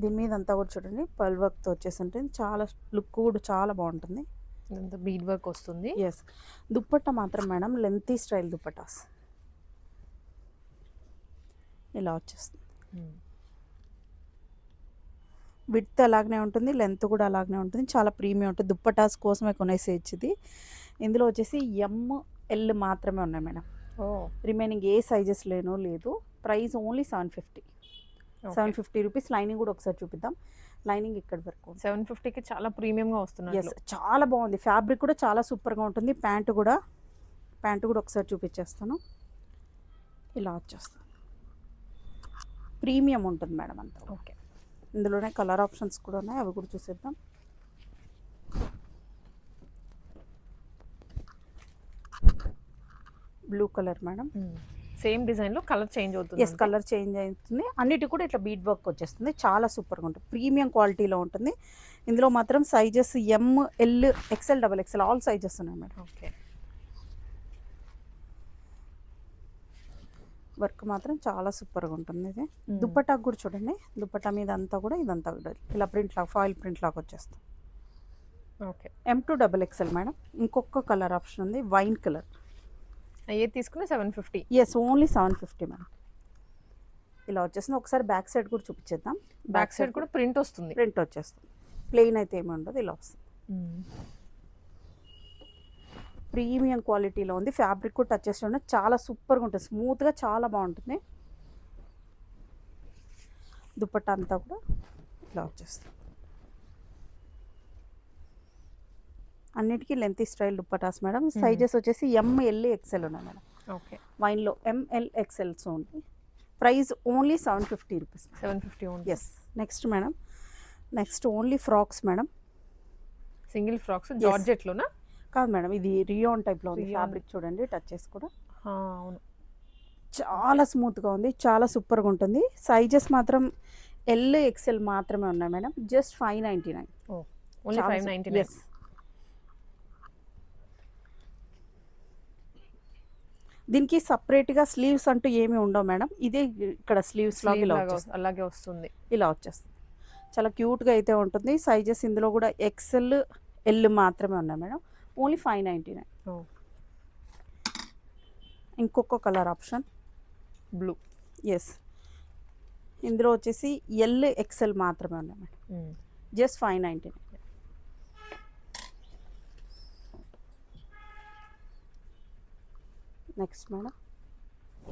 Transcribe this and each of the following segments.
దీని మీద అంతా కూడా చూడండి పర్ల్ వర్క్తో వచ్చేసి ఉంటుంది. చాలా లుక్ కూడా చాలా బాగుంటుంది. ఇదంతా బీడ్ వర్క్ వస్తుంది. ఎస్. దుప్పట్టా మాత్రం మేడం లెంతీ స్టైల్ దుప్పటాస్ ఇలా వచ్చేస్తుంది. విడ్త్ అలాగనే ఉంటుంది, లెంత్ కూడా అలాగనే ఉంటుంది. చాలా ప్రీమియం ఉంటుంది. దుప్పటాస్ కోసమే కొనేసేయచ్చు ఇది. ఇందులో వచ్చేసి ML మాత్రమే ఉన్నాయి మేడం. రిమైనింగ్ ఏ సైజెస్ లేదు. Price only 750. 750 రూపీస్. లైనింగ్ కూడా ఒకసారి చూపిద్దాం. లైనింగ్ ఇక్కడ వరకు 750కి చాలా ప్రీమియంగా వస్తుంది. ఎస్, చాలా బాగుంది. ఫ్యాబ్రిక్ కూడా చాలా సూపర్గా ఉంటుంది. ప్యాంటు కూడా ఒకసారి చూపించేస్తాను. ఇలా వచ్చేస్తాను. ప్రీమియం ఉంటుంది మేడం అంతా. ఓకే. ఇందులోనే కలర్ ఆప్షన్స్ కూడా ఉన్నాయి, అవి కూడా చూసేద్దాం. Blue colour madam. సేమ్ డిజైన్లో కలర్ చేంజ్ అవుతుంది. ఎస్, కలర్ చేంజ్ అవుతుంది. అన్నిటి కూడా ఇట్లా బీడ్ వర్క్ వచ్చేస్తుంది. చాలా సూపర్గా ఉంటుంది. ప్రీమియం క్వాలిటీలో ఉంటుంది. ఇందులో మాత్రం sizes ML, XL, XXL all sizes ఉన్నాయి మేడం. ఓకే. వర్క్ మాత్రం చాలా సూపర్గా ఉంటుంది. ఇది దుప్పటాకు కూడా చూడండి. దుప్పటా మీద అంతా కూడా ఇదంతా కూడా ఇలా ప్రింట్ లాగా, ఫాయిల్ ప్రింట్ లాగా వచ్చేస్తుంది. ఓకే. M2 XXL madam. ఇంకొక కలర్ ఆప్షన్ ఉంది, వైన్ కలర్. ఏది తీసుకున్నా 750. Yes, only 750 madam. ఇలా వచ్చేస్తుంది. ఒకసారి బ్యాక్ సైడ్ కూడా చూపించేద్దాం. బ్యాక్ సైడ్ కూడా ప్రింట్ వస్తుంది. ప్రింట్ వచ్చేస్తుంది. ప్లెయిన్ అయితే ఏమి ఉండదు, ఇలా వస్తుంది. ప్రీమియం క్వాలిటీలో ఉంది. ఫ్యాబ్రిక్ కూడా టచ్ చేసి ఉండదు. చాలా సూపర్గా ఉంటుంది. స్మూత్గా చాలా బాగుంటుంది. దుపట్టా అంతా కూడా ఇలా వచ్చేస్తుంది. అన్నిటికీ lengthy style dupattas madam. Sizes వచ్చేసి ML, XL ఉన్నాయి మేడం. ఓకే. వైన్లో ML, XL ఉంది. Price only 750 rupees. 750 only. Yes. Next madam, next only frocks madam. Single frocks జార్జెట్లోనా? కాదు మేడం, ఇది రియోన్ టైప్లో ఉంది. ఫ్యాబ్రిక్ చూడండి, టచ్ చేసి కూడా అవును, చాలా స్మూత్గా ఉంది. చాలా సూపర్గా ఉంటుంది. సైజెస్ మాత్రం L, XL మాత్రమే ఉన్నాయి మేడం. జస్ట్ 599. ఓన్లీ 599. ఎస్. దీనికి సపరేట్గా స్లీవ్స్ అంటూ ఏమి ఉండవు మేడం. ఇదే ఇక్కడ స్లీవ్స్ అలాగే వస్తుంది. ఇలా వచ్చేస్తుంది. చాలా క్యూట్గా అయితే ఉంటుంది. సైజెస్ ఇందులో కూడా XL, L మాత్రమే ఉన్నాయి మేడం. ఓన్లీ 599. ఇంకొక కలర్ ఆప్షన్ బ్లూ. ఎస్. ఇందులో వచ్చేసి L, XL మాత్రమే ఉన్నాయి మేడం. జస్ట్ 599. నెక్స్ట్ మేడం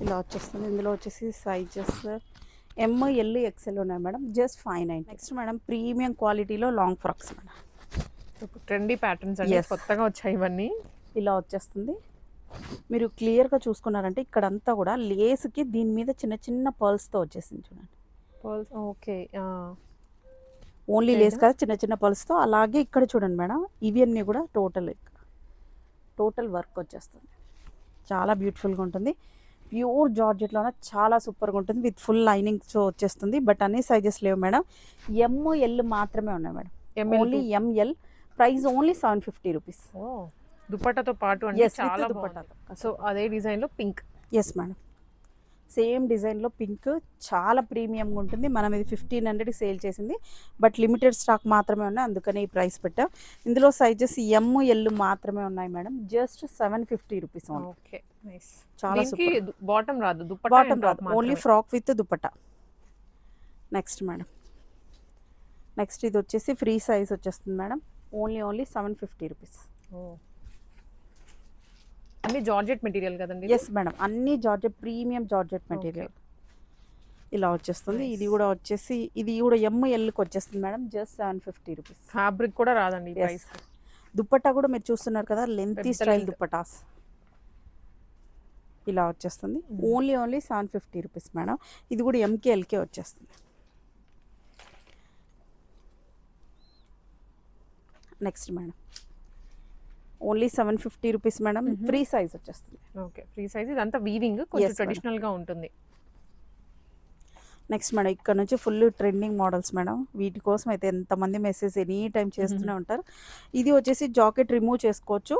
ఇలా వచ్చేస్తుంది. ఇందులో వచ్చేసి సైజెస్ ML, XL ఉన్నాయి madam. Just 599. Next madam premium క్వాలిటీలో long frocks madam. Trendy patterns అండి, కొత్తగా వచ్చాయి ఇవన్నీ. ఇలా వచ్చేస్తుంది. మీరు క్లియర్గా చూసుకున్నారంటే ఇక్కడంతా కూడా లేస్కి దీని మీద చిన్న చిన్న పర్ల్స్తో వచ్చేసింది చూడండి. పర్ల్స్. ఓకే. ఓన్లీ లేస్ కాదు, చిన్న చిన్న పర్ల్స్తో. అలాగే ఇక్కడ చూడండి మేడం, ఇవన్నీ కూడా టోటల్ వర్క్ వచ్చేస్తుంది. చాలా బ్యూటిఫుల్గా ఉంటుంది. ప్యూర్ జార్జెట్లోనే చాలా సూపర్గా ఉంటుంది. విత్ ఫుల్ లైనింగ్తో వచ్చేస్తుంది. బట్ అన్ని సైజెస్ లేవు మేడం. ML మాత్రమే ఉన్నాయి madam. Only ML. Price only 750 rupees. దుపట్టాతో పాటు అండి, చాలా దుపట్టాతో. సో అదే డిజైన్లో పింక్. ఎస్ మేడం, సేమ్ డిజైన్లో పింక్. చాలా ప్రీమియంగా ఉంటుంది. మనం ఇది 1500కి సేల్ చేసింది. బట్ లిమిటెడ్ స్టాక్ మాత్రమే ఉన్నాయి, అందుకని ఈ ప్రైస్ పెట్టాం. ఇందులో సైజెస్ ML మాత్రమే ఉన్నాయి madam. Just 750 rupees. Okay, nice. చాలా బాటమ్ రాదు, బాటమ్ రాదు, only frock with dupatta. Next madam, next ఇది వచ్చేసి ఫ్రీ సైజ్ వచ్చేస్తుంది మేడం. Only 750 rupees. అన్ని జార్జెట్ మెటీరియల్ కదండి? ఎస్ మేడం, అన్ని జార్జెట్, ప్రీమియం జార్జెట్ మెటీరియల్. ఇలా వచ్చేస్తుంది. ఇది కూడా వచ్చేసి MLకి వచ్చేస్తుంది మేడం. Just 750 rupees. ఫ్యాబ్రిక్ కూడా రాదండి ప్రైస్. దుపట్టా కూడా మీరు చూస్తున్నారు కదా, లెంతీ స్టైల్ దుపట్టాస్. ఇలా వచ్చేస్తుంది. Only 750 rupees madam. ఇది కూడా MKLకే వచ్చేస్తుంది. Next madam, only 750 rupees madam. Free size వచ్చేస్తుంది. Okay, free size. ఇదంతా వీవింగ్, కొంచెం ట్రెడిషనల్గా ఉంటుంది. నెక్స్ట్ మేడం, ఇక్కడ నుంచి ఫుల్ ట్రెండింగ్ మోడల్స్ మేడం. వీటి కోసం అయితే ఎంతమంది మెసేజ్ ఎనీ టైం చేస్తూనే ఉంటారు. ఇది వచ్చేసి జాకెట్ రిమూవ్ చేసుకోవచ్చు.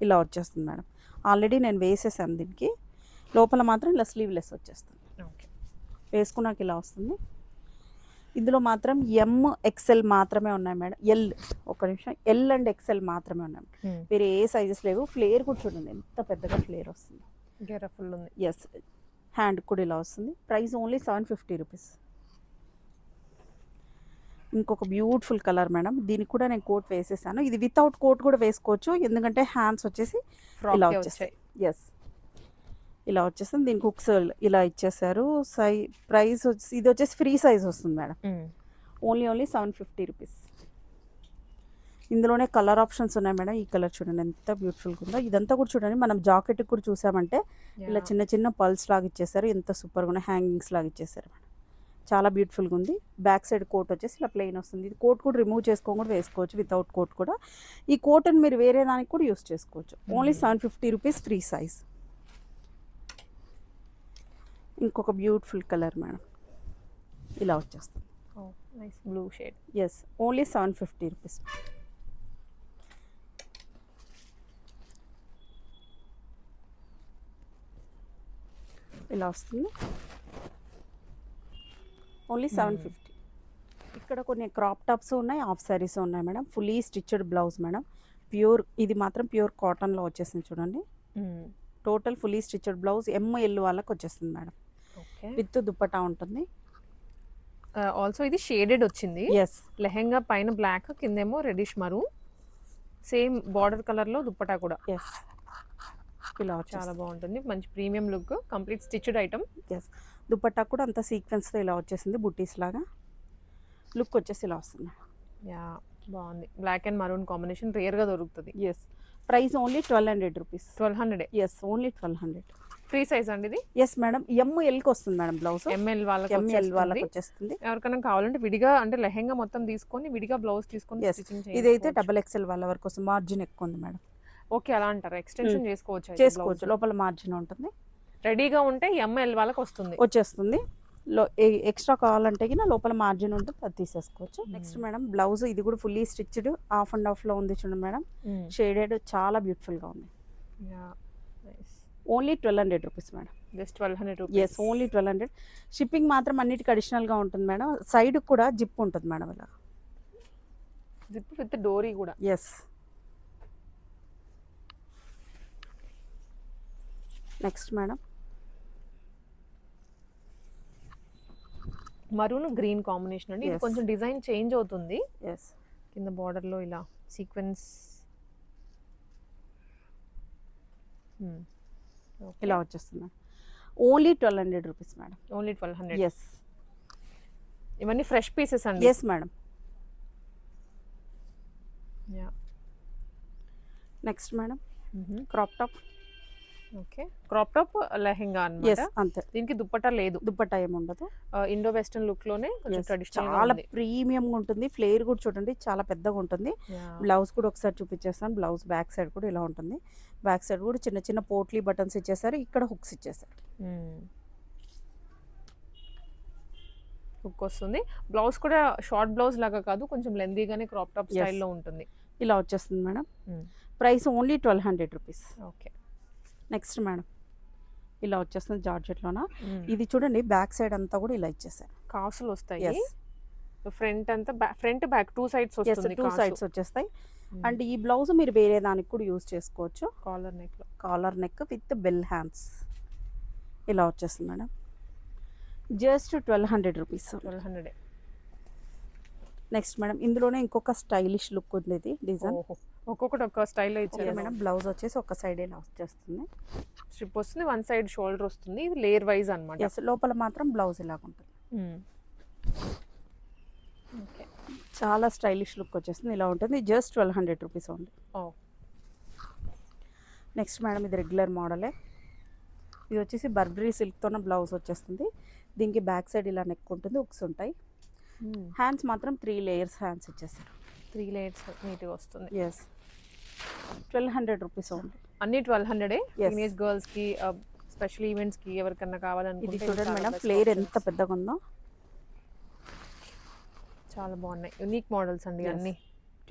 ఇలా వచ్చేస్తుంది మేడం. ఆల్రెడీ నేను వేసేసాను దీనికి. లోపల మాత్రం ఇలా స్లీవ్లెస్ వచ్చేస్తుంది. ఓకే, వేసుకున్నాక ఇలా వస్తుంది. ఇందులో మాత్రం ఎమ్ ఎక్సెల్ మాత్రమే ఉన్నాయి మేడం. ఎల్, ఒక నిమిషం, ఎల్ అండ్ ఎక్సెల్ మాత్రమే ఉన్నాయి. వేరే ఏ సైజెస్ లేవు. ఫ్లేర్ కూడా చూడండి ఎంత పెద్దగా ఫ్లేర్ వస్తుంది. గెర ఫుల్ ఉంది. ఎస్, హ్యాండ్ కూడా ఇలా వస్తుంది. Price only 750 rupees. ఇంకొక బ్యూటిఫుల్ కలర్ మేడం. దీనికి కూడా నేను కోట్ వేసేసాను. ఇది వితౌట్ కోట్ కూడా వేసుకోవచ్చు, ఎందుకంటే హ్యాండ్స్ వచ్చేసి ఇలా వచ్చేస్తాయి. ఎస్, ఇలా వచ్చేస్తుంది. దీనికి హుక్స్ ఇలా ఇచ్చేసారు. ప్రైస్ ఇది వచ్చేసి ఫ్రీ సైజ్ వస్తుంది మేడం. Only 750 rupees. ఇందులోనే కలర్ ఆప్షన్స్ ఉన్నాయి మేడం. ఈ కలర్ చూడండి ఎంత బ్యూటిఫుల్గా ఉందో. ఇదంతా కూడా చూడండి, మనం జాకెట్ కూడా చూసామంటే ఇలా చిన్న చిన్న పల్స్ లాగా ఇచ్చేసారు. ఎంత సూపర్గా ఉన్నాయి, హ్యాంగింగ్స్ లాగా ఇచ్చేసారు మేడం. చాలా బ్యూటిఫుల్గా ఉంది. బ్యాక్ సైడ్ కోట్ వచ్చేసి ఇలా ప్లెయిన్ వస్తుంది. ఇది కోట్ కూడా రిమూవ్ చేసుకొని కూడా వేసుకోవచ్చు, వితౌట్ కోట్ కూడా. ఈ కోట్ని మీరు వేరే దానికి కూడా యూస్ చేసుకోవచ్చు. Only 750 rupees, free size. ఇంకొక బ్యూటిఫుల్ కలర్ మేడం, ఇలా వచ్చేస్తుంది. Nice blue shade. Yes, only 750 rupees. ఇలా వస్తుంది. ఓన్లీ 750. ఇక్కడ కొన్ని క్రాప్ టాప్స్ ఉన్నాయి, హాఫ్ శారీస్ ఉన్నాయి madam. Fully stitched blouse madam. Pure, ఇది మాత్రం ప్యూర్ కాటన్లో వచ్చేసింది చూడండి. Total fully stitched blouse. ML వాళ్ళకి వచ్చేస్తుంది మేడం. విత్ దుప్పటా ఉంటుంది. ఆల్సో ఇది షేడెడ్ వచ్చింది. ఎస్, లెహెంగా పైన బ్లాక్, కిందేమో reddish maroon, same border colour లో దుప్పటా కూడా. ఎస్, ఇలా చాలా బాగుంటుంది. మంచి premium look, complete stitched item. Yes, dupatta కూడా అంత సీక్వెన్స్తో ఇలా వచ్చేసింది, బుట్టీస్ లాగా. లుక్ వచ్చేసి ఇలా వస్తుంది. యా, బాగుంది. బ్లాక్ అండ్ మరూన్ కాంబినేషన్ రేర్గా దొరుకుతుంది. Yes, price only 1200 rupees. 1200. Yes, only 1200. Free size అండి ఇది. ఎస్ మేడం, MLకి వస్తుంది మేడం బ్లౌజ్. ML వాళ్ళకి వచ్చేస్తుంది. ఎవరికైనా కావాలంటే విడిగా, అంటే లెహెంగా మొత్తం తీసుకొని విడిగా బ్లౌజ్ తీసుకొని ఇదైతే XXL వాళ్ళ వరకు వస్తుంది. మార్జిన్ ఎక్కువ ఉంది మేడం. ఓకే, అలా అంటారు. ఎక్స్టెన్షన్ చేసుకోవచ్చు, లోపల మార్జిన్ ఉంటుంది. రెడీగా ఉంటే ML వాళ్ళకి వచ్చేస్తుంది. ఎక్స్ట్రా కావాలంటే లోపల మార్జిన్ ఉంటుంది, అది తీసేసుకోవచ్చు. నెక్స్ట్ మేడం బ్లౌజ్, ఇది కూడా fully stitched, half and half లో ఉంది చూడండి మేడం. షేడెడ్, చాలా బ్యూటిఫుల్ గా ఉంది. Only 1200 rupees madam. Just 1200 rupees. Yes, only 1200. Shipping మాత్రం అన్నిటికీ అడిషనల్ గా ఉంటుంది మేడం. సైడ్ కూడా జిప్ ఉంటుంది మేడం, ఇలా జిప్ విత్ డోరీ కూడా. Yes. Next madam, maroon green combination అండి. ఇది కొంచెం డిజైన్ చేంజ్ అవుతుంది. ఎస్, కింద బార్డర్ లో ఇలా సీక్వెన్స్ ఇలా వచ్చేస్తుంది. Only 1200 rupees madam. Only 1200. Yes, ఇవన్నీ ఫ్రెష్ పీసెస్ అండి. Yes madam. Next madam, crop top. Okay, crop top lehenga అన్నమాట. అంతే. దీనికి దుప్పట్టా లేదు. దుప్పట్టా ఏమి ఉండదు. ఇండో వెస్టర్న్ లుక్ లోనే కొంచెం ట్రెడిషనల్, చాలా ప్రీమియం గా ఉంటుంది. ఫ్లేర్ కూడా చూడండి చాలా పెద్దగా ఉంటుంది. బ్లౌజ్ కూడా ఒకసారి చూపించేస్తాను. బ్లౌజ్ బ్యాక్ సైడ్ కూడా ఇలా ఉంటుంది. బ్యాక్ సైడ్ కూడా చిన్న చిన్న పోట్లీ బటన్స్ ఇచ్చేసారు, ఇక్కడ హుక్స్ ఇచ్చేసారు. హుక్ వస్తుంది. బ్లౌజ్ కూడా షార్ట్ బ్లౌజ్ లాగా కాదు, కొంచెం లెందీగానే క్రాప్ టాప్ స్టైల్లో ఉంటుంది. ఇలా వచ్చేస్తుంది madam. Price only 1200 rupees. Okay. Next madam, ఇలా వచ్చేస్తుంది జార్జెట్లోన. ఇది చూడండి, బ్యాక్ సైడ్ అంతా కూడా ఇలా ఇచ్చేసారు, కాసులు వస్తాయి. ఫ్రంట్ అంతా, ఫ్రంట్ బ్యాక్ టూ సైడ్స్ వస్తుంది. 2 సైడ్స్ వచ్చేస్తాయి. అండ్ ఈ బ్లౌజ్ మీరు వేరే దానికి కూడా యూజ్ చేసుకోవచ్చు. Collar neck with bell hands ఇలా వచ్చేస్తుంది madam. Just 1200 rupees. 1200. Next madam, ఇందులోనే ఇంకొక స్టైలిష్ లుక్ ఉంది. ఇది డిజైన్ ఒక్కొక్కటి ఒక్క స్టైల్లో ఇచ్చారు మేడం. బ్లౌజ్ వచ్చేసి ఒక సైడ్ ఇలా వచ్చేస్తుంది, స్ట్రిప్ వస్తుంది, వన్ సైడ్ షోల్డర్ వస్తుంది. ఇది లేయర్ వైజ్ అన్నమాట. లోపల మాత్రం బ్లౌజ్ ఇలాగ ఉంటుంది. చాలా స్టైలిష్ లుక్ వచ్చేస్తుంది, ఇలా ఉంటుంది. Just 1200 rupees only. Next madam, ఇది రెగ్యులర్ మోడలే. ఇది వచ్చేసి బర్బరీ సిల్క్తోనే బ్లౌజ్ వచ్చేస్తుంది. దీనికి బ్యాక్ సైడ్ ఇలా నెక్ ఉంటుంది, హుక్స్ ఉంటాయి. హ్యాండ్స్ మాత్రం 3 లేయర్స్ హ్యాండ్స్ ఇచ్చేసారు. 3 లేయర్స్ నీట్గా వస్తుంది. Yes, 1200 rupees only. అన్ని 1200. టీనేజ్ గర్ల్స్ కి, స్పెషల్ ఈవెంట్స్ కి ఎవరికన్నా కావాలనుకుంటే ఇది చూడండి మేడం, ఫ్లేర్ ఎంత పెద్దగా ఉందో. చాలా బాగున్నాయి, యూనిక్ మోడల్స్ అండి అన్ని.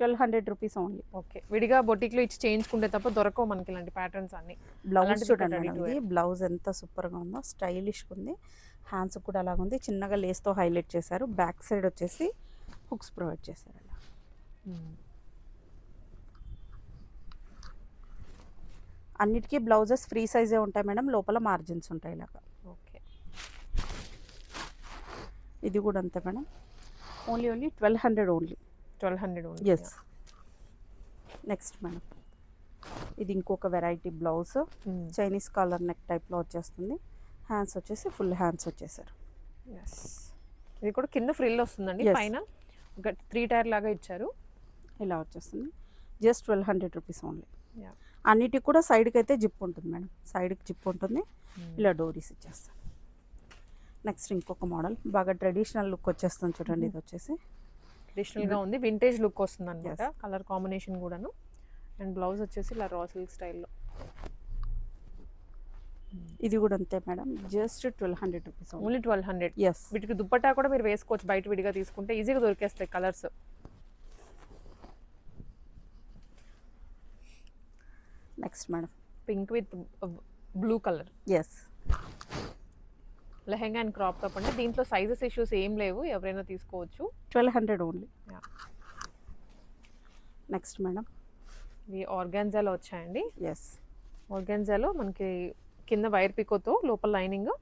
1200 రూపీస్ ఓన్లీ. ఓకే, విడిగా బొటిక్లో ఇచ్చి చేయించుకుంటే తప్ప దొరకవు మనకి ఇలాంటి ప్యాటర్న్స్ అన్ని. బ్లౌజ్ చూడండి మేడం, ఇది బ్లౌజ్ ఎంత సూపర్గా ఉందో, స్టైలిష్గా ఉంది. హ్యాండ్స్ కూడా అలాగుంది, చిన్నగా లేస్తో హైలైట్ చేశారు. బ్యాక్ సైడ్ వచ్చేసి హుక్స్ ప్రొవైడ్ చేశారు అలా. అన్నిటికీ బ్లౌజెస్ ఫ్రీ సైజే ఉంటాయి మేడం, లోపల మార్జిన్స్ ఉంటాయి ఇలాగా. ఓకే. ఇది కూడా అంతే madam, only 1200 only. 1200 only. Yes. Next madam, ఇది ఇంకొక variety blouse, Chinese collar neck టైప్లో వచ్చేస్తుంది. హ్యాండ్స్ వచ్చేసి ఫుల్ హ్యాండ్స్ వచ్చేసారు. ఎస్. ఇది కూడా కింద ఫ్రిల్ వస్తుందండి, Yes. పైన ఒక 3 టైర్ లాగా ఇచ్చారు. ఇలా వచ్చేస్తుంది. Just 1200 rupees only. Yeah. అన్నిటికి కూడా సైడ్కి అయితే జిప్ ఉంటుంది మేడం, సైడ్కి జిప్ ఉంటుంది. ఇలా డోరీస్ ఇచ్చేస్తాను. నెక్స్ట్ ఇంకొక మోడల్, బాగా ట్రెడిషనల్ లుక్ వచ్చేస్తుంది చూడండి. ఇది వచ్చేసి ట్రెడిషనల్గా ఉంది, వింటేజ్ లుక్ వస్తుంది అనమాట. కలర్ కాంబినేషన్ కూడాను. అండ్ బ్లౌజ్ వచ్చేసి ఇలా రా సిల్క్ స్టైల్లో. ఇది కూడా అంతే మేడం, జస్ట్ 1200 రూపీస్ ఓన్లీ 1200. ఎస్. వీటికి దుప్పట్టా కూడా మీరు వేసుకోవచ్చు, బయట విడిగా తీసుకుంటే ఈజీగా దొరికేస్తాయి colours. Next madam, pink with blue colour. Yes. Lehenga and crop top అంటే దీంట్లో సైజెస్ ఇష్యూస్ ఏం లేవు, ఎవరైనా తీసుకోవచ్చు. 1200 ఓన్లీ. Yeah. నెక్స్ట్ మేడం, ఇవి ఆర్గాన్జాలో వచ్చాయండి. ఎస్. ఆర్గాన్జాలో మనకి కింద వైర్ పికోతో లోపల లైనింగ్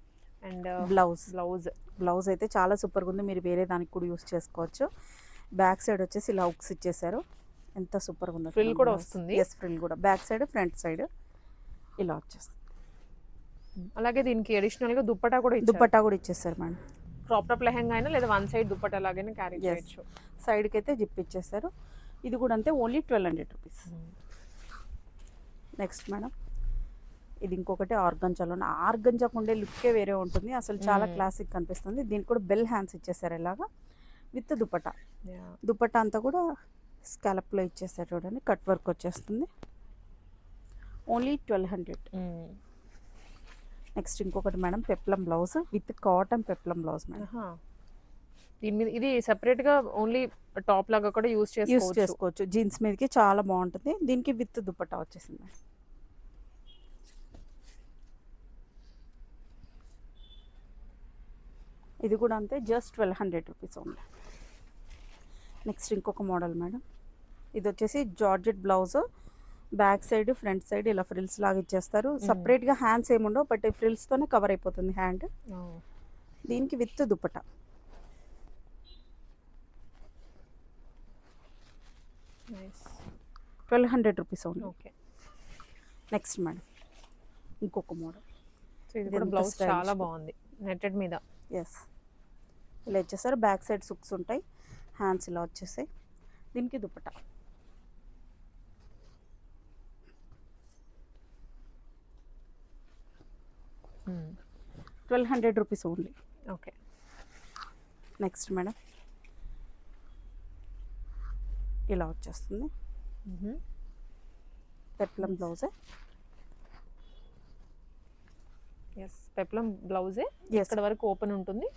అండ్ బ్లౌజ్. బ్లౌజ్ అయితే చాలా సూపర్గా ఉంది, మీరు వేరే దానికి కూడా యూస్ చేసుకోవచ్చు. బ్యాక్ సైడ్ వచ్చేసి ఇలా హుక్స్ ఇచ్చేసారు, ఎంత సూపర్గా ఉందో. ఫ్రిల్ కూడా వస్తుంది. ఎస్, ఫ్రిల్ కూడా బ్యాక్ సైడ్ ఫ్రంట్ సైడ్ ఇలా వచ్చేస్తుంది. అలాగే దీనికి అడిషనల్ గా దుప్పటా కూడా ఇచ్చారు. దుప్పట్టా కూడా ఇచ్చేసారు మేడం. క్రాప్ టాప్ లెహంగా అయినా లేదా వన్ సైడ్ దుప్పటా లాగానే క్యారీ Yes. చేయొచ్చు. సైడ్కి అయితే జిప్ ఇచ్చేసారు. ఇది కూడా అంతే, ఓన్లీ 1200 రూపీస్. నెక్స్ట్ మేడం, ఇది ఇంకొకటి ఆర్గంజాలో. ఆర్గంజాకు ఉండే లుక్కే వేరే ఉంటుంది, అసలు చాలా క్లాసిక్ కనిపిస్తుంది. దీనికి కూడా బెల్ హ్యాండ్స్ ఇచ్చేసారు ఇలాగా విత్ దుపట్టా. దుపట్టా అంతా కూడా స్కాలప్లో ఇచ్చేసారు చూడండి, కట్ వర్క్ వచ్చేస్తుంది. ఓన్లీ 1200. నెక్స్ట్ ఇంకొకటి madam, peplum blouse with cotton peplum blouse madam. దీని మీద ఇది సెపరేట్ గా ఓన్లీ టాప్ లాగా కూడా యూస్ చేసుకోవచ్చు, జీన్స్ మీదకి చాలా బాగుంటుంది. దీనికి విత్ దుపట్టా వచ్చేసింది మేడం. ఇది కూడా అంతే, జస్ట్ 1200 రూపీస్ ఓన్లీ. నెక్స్ట్ ఇంకొక మోడల్ మేడం, ఇది వచ్చేసి georgette blouse, back side front side ఇలా ఫ్రిల్స్ లాగా ఇచ్చేస్తారు. సపరేట్గా హ్యాండ్స్ ఏముండవు, బట్ ఫ్రిల్స్తోనే కవర్ అయిపోతుంది హ్యాండ్. దీనికి with dupatta. Nice. 1200 rupees only. Okay. Next madam, ఇంకొక మోడల్. సో ఇది కూడా బ్లౌజ్ చాలా బాగుంది, నెట్టెడ్ మీద. ఎస్, ఇలా ఇచ్చేస్తారు. బ్యాక్ సైడ్ సుక్స్ ఉంటాయి, హ్యాండ్స్ ఇలా వచ్చేసాయి. దీనికి dupatta. Hmm. 1200 rupees only. Okay. Next madam, ఇలా వచ్చేస్తుంది పెప్లం బ్లౌజే. ఎస్, పెప్లం బ్లౌజే. Yes. ఇక్కడ వరకు ఓపెన్ ఉంటుంది,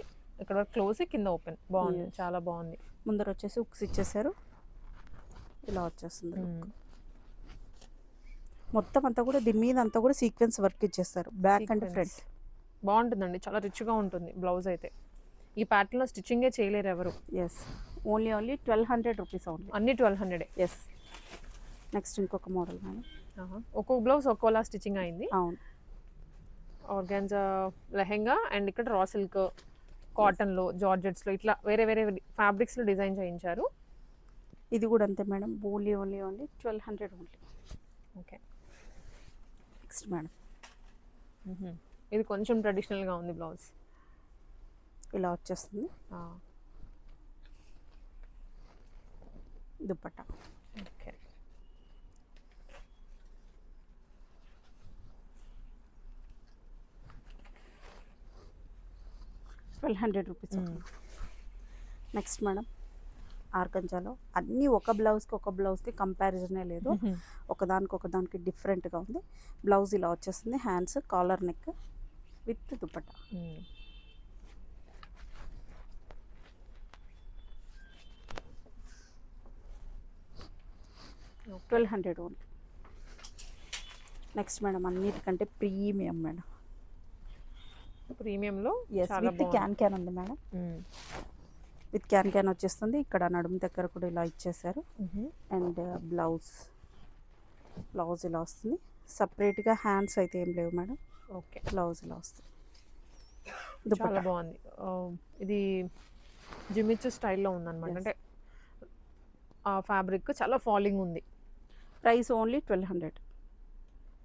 ఇక్కడ వరకు క్లోజ్, కింద ఓపెన్. బాగుంది, చాలా బాగుంది. ముందర వచ్చేసి హుక్స్ ఇచ్చేసారు, ఇలా వచ్చేస్తుంది. మొత్తం అంతా కూడా దీని మీద అంతా కూడా సీక్వెన్స్ వర్క్ ఇచ్చేస్తారు, బ్యాక్ అండ్ ఫ్రంట్. బాగుంటుందండి, చాలా రిచ్గా ఉంటుంది బ్లౌజ్ అయితే. ఈ ప్యాటర్న్లో స్టిచ్చింగే చేయలేరు ఎవరు. Yes, only 1200 rupees only. అన్ని 1200. ఎస్. నెక్స్ట్ ఇంకొక మోడల్ మేడం. ఒక్కొక్క బ్లౌజ్ ఒక్కోలా స్టిచ్చింగ్ అయింది. అవును. ఆర్గాన్జా లెహెంగా అండ్ ఇక్కడ రా సిల్క్, కాటన్లో, జార్జెట్స్లో ఇట్లా వేరే వేరే ఫ్యాబ్రిక్స్లో డిజైన్ చేయించారు. ఇది కూడా అంతే madam, only 1200 only. Okay. Next madam, ఇది కొంచెం ట్రెడిషనల్గా ఉంది బ్లౌజ్, ఇలా వచ్చేస్తుంది. దుపట్టా. ఓకే. ₹1200. నెక్స్ట్ మేడం, ఆర్గంజాలో అన్నీ ఒక బ్లౌజ్కి కంపారిజనే లేదు, ఒకదానికి డిఫరెంట్గా ఉంది. బ్లౌజ్ ఇలా వచ్చేస్తుంది, hands collar neck with dupatta. 1200 only. Next madam, అన్నిటికంటే ప్రీమియం మేడం, ప్రీమియంలో ఎస్ చాలా విత్ క్యాన్ ఉంది మేడం. విత్ క్యాన్ వచ్చేస్తుంది. ఇక్కడ నడుము దగ్గర కూడా ఇలా ఇచ్చేసారు. అండ్ బ్లౌజ్ ఇలా వస్తుంది. సపరేట్గా హ్యాండ్స్ అయితే ఏం లేవు మేడం. ఓకే, బ్లౌజ్ ఇలా వస్తుంది. చాలా దుపట్టా బాగుంది. ఇది జిమిచ్చు స్టైల్లో ఉందన్నమాట. Yes. అంటే ఆ ఫ్యాబ్రిక్ చాలా ఫాలింగ్ ఉంది. Price only 1200.